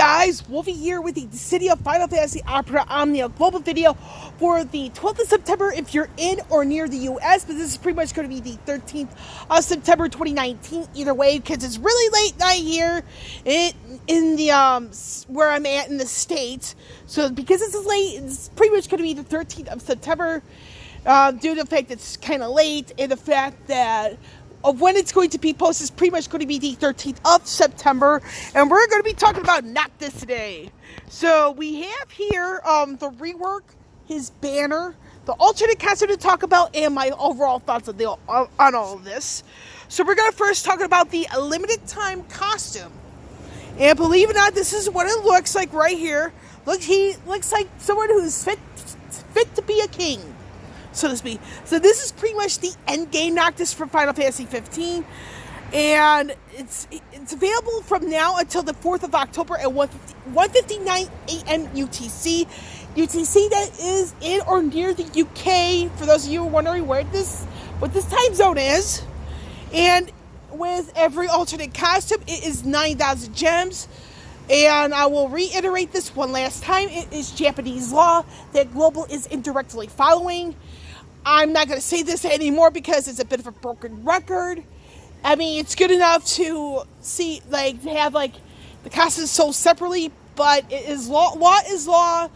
guys, Wolfie here with the City of Final Fantasy Opera Omnia Global video for the 12th of September if you're in or near the US, but this is pretty much going to be the 13th of September 2019 either way, because it's really late night here in the where I'm at in the States. So because it's late, it's pretty much going to be the 13th of September due to the fact that it's kind of late and the fact that of when it's going to be posted is pretty much going to be the 13th of September, and we're going to be talking about Noctis today. So we have here the rework, his banner, the alternate concept to talk about, and my overall thoughts on all of this. So we're going to first talk about the limited time costume, and believe it or not, this is what it looks like right here. Look, he looks like someone who's fit to be a king, so to speak. So this is pretty much the end game Noctis for Final Fantasy 15, and it's available from now until the 4th of October at 1:59 a.m. UTC. UTC that is in or near the UK, for those of you wondering what this time zone is. And with every alternate costume, it is 9,000 gems. And I will reiterate this one last time. It is Japanese law that Global is indirectly following. I'm not going to say this anymore because it's a bit of a broken record. I mean, it's good enough to see, to have, the costumes sold separately, but it is law. Law is law,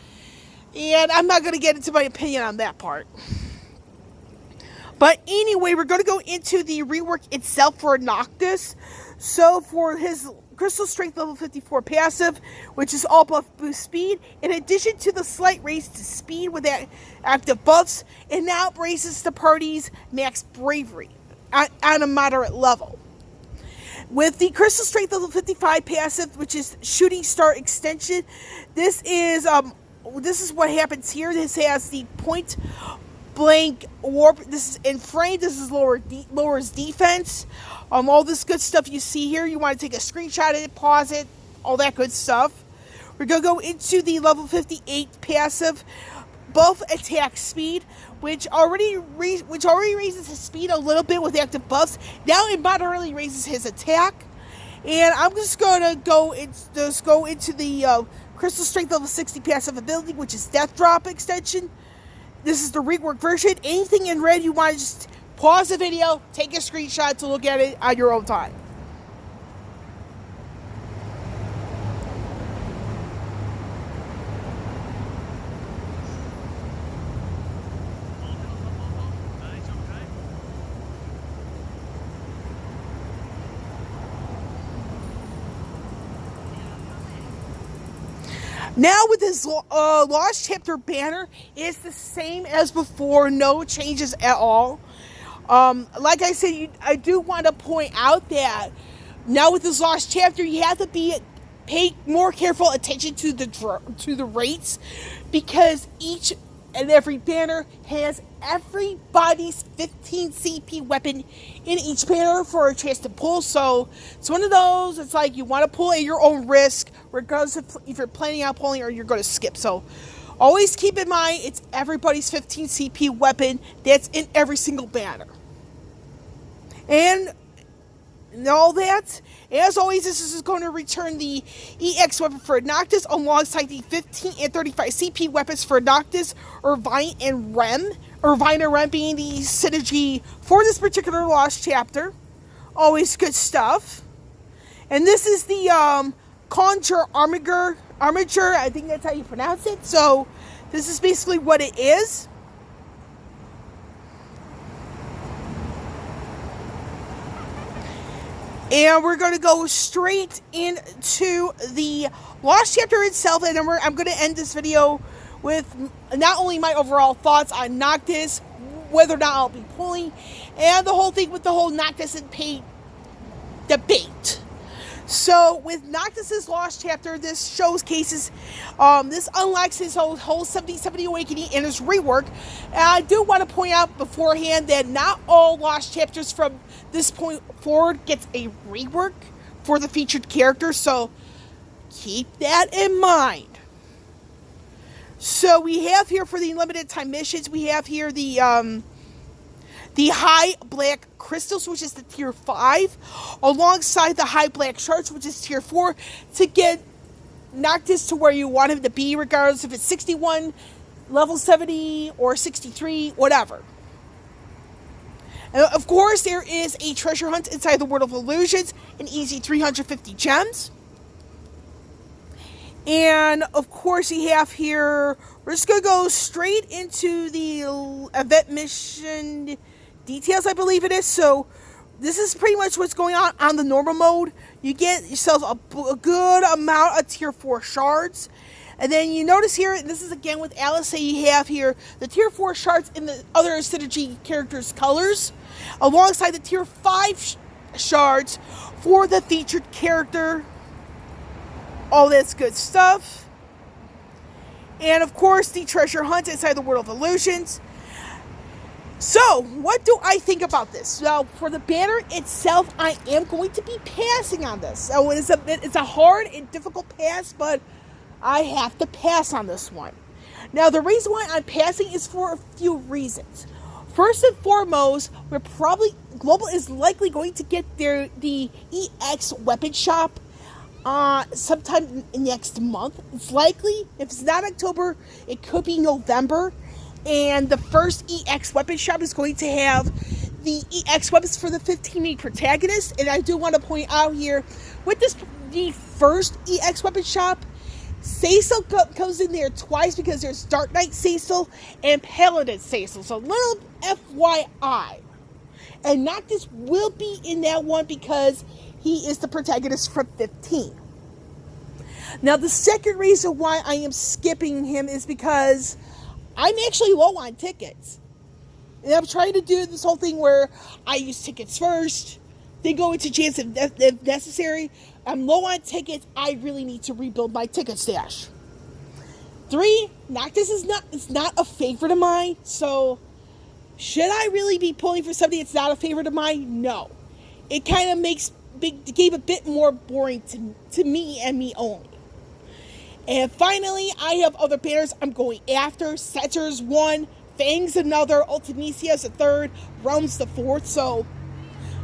and I'm not going to get into my opinion on that part. But anyway, we're going to go into the rework itself for Noctis. So for his Crystal Strength level 54 passive, which is all buff boost speed, in addition to the slight raise to speed with active buffs, it now raises the party's max bravery on a moderate level. With the Crystal Strength level 55 passive, which is Shooting Star extension, this is what happens here. This has the point blank warp. This is in frame. This is lowers defense. All this good stuff you see here. You want to take a screenshot of it, pause it, all that good stuff. We're gonna go into the level 58 passive, buff attack speed, which already raises his speed a little bit with active buffs. Now it moderately raises his attack. And I'm just gonna go into the Crystal Strength level 60 passive ability, which is Death Drop extension. This is the rework version. Anything in red, you want to just pause the video, take a screenshot to look at it on your own time. Now with this Lost Chapter banner, it's the same as before, no changes at all. Like I said, I do want to point out that now with this Lost Chapter, you have to pay more careful attention to the rates, because each and every banner has everybody's 15 CP weapon in each banner for a chance to pull. So it's one of those, it's like you want to pull at your own risk, regardless of if you're planning on pulling or you're going to skip. So always keep in mind, it's everybody's 15 CP weapon that's in every single banner. And all that, as always, this is going to return the EX weapon for Noctis alongside the 15 and 35 CP weapons for Noctis, Irvine and Rem. Irvine and Rem being the synergy for this particular Lost Chapter. Always good stuff. And this is the Conjure Armiger, I think that's how you pronounce it. So this is basically what it is. And we're going to go straight into the Lost Chapter itself, and then I'm going to end this video with not only my overall thoughts on Noctis, whether or not I'll be pulling, and the whole thing with the whole Noctis and Paine debate. So with Noctis' Lost Chapter, this showcases, this unlocks his whole 70/70 awakening and his rework. And I do want to point out beforehand that not all Lost Chapters from this point forward gets a rework for the featured character, so keep that in mind. So we have here for the limited time missions, we have here the High Black Crystals, which is the tier 5, alongside the High Black Shards, which is tier 4, to get Noctis to where you want him to be, regardless if it's 61, level 70, or 63, whatever. And of course, there is a treasure hunt inside the World of Illusions, an easy 350 gems. And of course, you have here, we're just going to go straight into the event mission details, I believe it is. So this is pretty much what's going on the normal mode. You get yourself a good amount of tier 4 shards. And then you notice here, and this is again with Alice, say you have here the tier 4 shards in the other synergy characters' colors, alongside the tier 5 shards for the featured character. All this good stuff. And of course, the treasure hunt inside the World of Illusions. So, what do I think about this? Well, for the banner itself, I am going to be passing on this. So it's a hard and difficult pass, but I have to pass on this one. Now, the reason why I'm passing is for a few reasons. First and foremost, Global is likely going to get the EX weapon shop sometime next month. It's likely, if it's not October, it could be November. And the first EX weapon shop is going to have the EX weapons for the 15 main protagonists. And I do want to point out here, with the first EX weapon shop, Cecil comes in there twice because there's Dark Knight Cecil and Paladin Cecil. So little FYI. And Noctis will be in that one because he is the protagonist from 15. Now, the second reason why I am skipping him is because I'm actually low on tickets. And I'm trying to do this whole thing where I use tickets first, then go into chance if necessary. I'm low on tickets. I really need to rebuild my ticket stash. 3, Noctis is not a favorite of mine, so should I really be pulling for somebody that's not a favorite of mine? No. It kind of makes the game a bit more boring to me and me only. And finally, I have other banners I'm going after. Censors 1, Fangs another, Ultimicia's a 3rd, Realms the 4th. So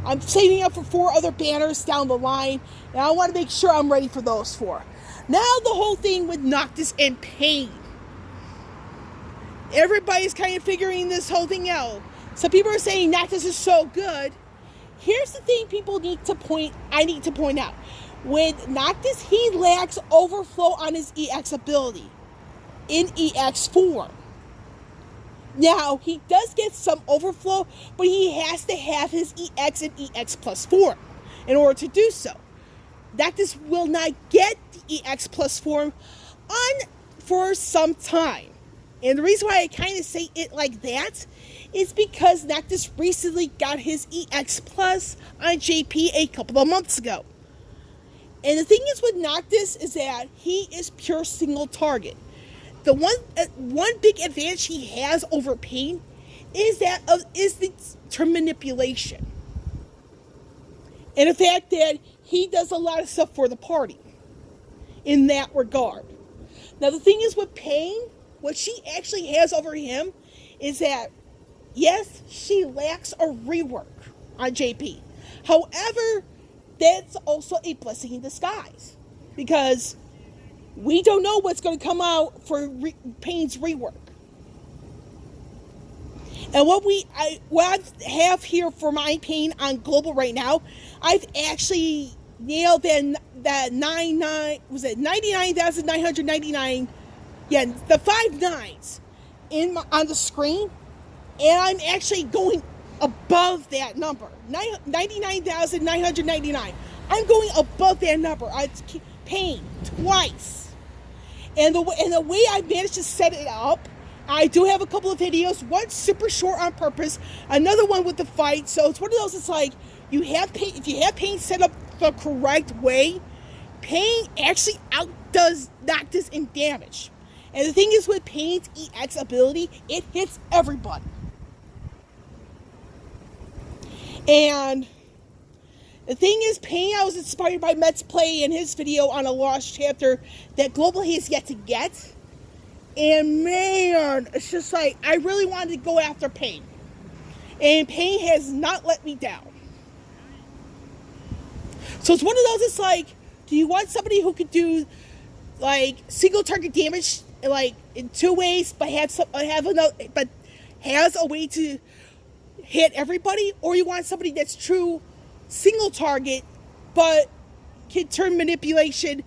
I'm saving up for 4 other banners down the line, and I want to make sure I'm ready for those 4. Now the whole thing with Noctis and Paine. Everybody's kind of figuring this whole thing out. Some people are saying Noctis is so good. Here's the thing I need to point out. With Noctis, he lacks overflow on his EX ability in EX form. Now, he does get some overflow, but he has to have his EX and EX plus form in order to do so. Noctis will not get the EX plus form for some time. And the reason why I kind of say it like that is because Noctis recently got his EX plus on JP a couple of months ago. And the thing is with Noctis is that he is pure single target. The one big advantage he has over Paine is the term manipulation. And the fact that he does a lot of stuff for the party in that regard. Now the thing is with Paine, what she actually has over him is that, yes, she lacks a rework on JP. However, that's also a blessing in disguise, because we don't know what's going to come out for Paine's rework. And what I have here for my Paine on Global right now, I've actually nailed that 99,999. Yeah, the 5 9s on the screen, and I'm actually going above that number, 99,999. I'm going above that number. I Paine twice, and the way I managed to set it up, I do have a couple of videos. One super short on purpose, another one with the fight. So it's one of those. It's like if you have Paine set up the correct way, Paine actually outdoes Noctis in damage. And the thing is with Paine's EX ability, it hits everybody. And the thing is, Paine, I was inspired by Met's play in his video on a Lost Chapter that Global has yet to get. And man, it's just like, I really wanted to go after Paine. And Paine has not let me down. So it's one of those, it's like, do you want somebody who could do like single target damage like in 2 ways, but has a way to hit everybody, or you want somebody that's true single target but can turn manipulation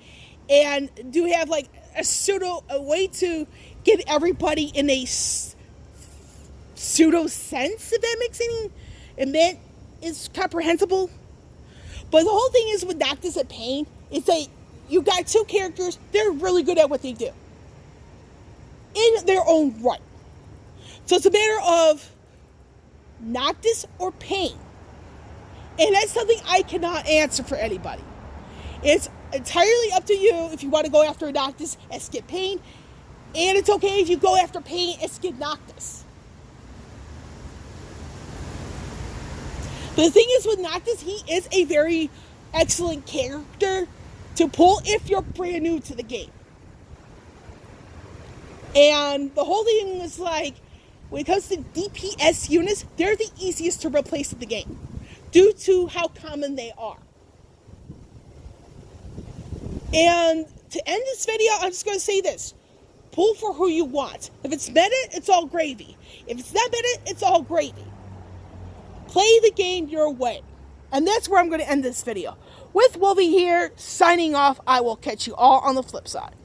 and do have like a way to get everybody in a pseudo sense, if that makes any, and that is comprehensible. But the whole thing is with Noctis and Paine is that you got 2 characters, they're really good at what they do in their own right. So it's a matter of Noctis or Paine, and that's something I cannot answer for anybody. It's entirely up to you if you want to go after Noctis and skip Paine, and it's okay if you go after Paine and skip Noctis. But the thing is with Noctis, he is a very excellent character to pull if you're brand new to the game. And the whole thing is like, when it comes to DPS units, they're the easiest to replace in the game due to how common they are. And to end this video, I'm just going to say this. Pull for who you want. If it's meta, it's all gravy. If it's not meta, it's all gravy. Play the game your way. And that's where I'm going to end this video. With Wolvie here, signing off. I will catch you all on the flip side.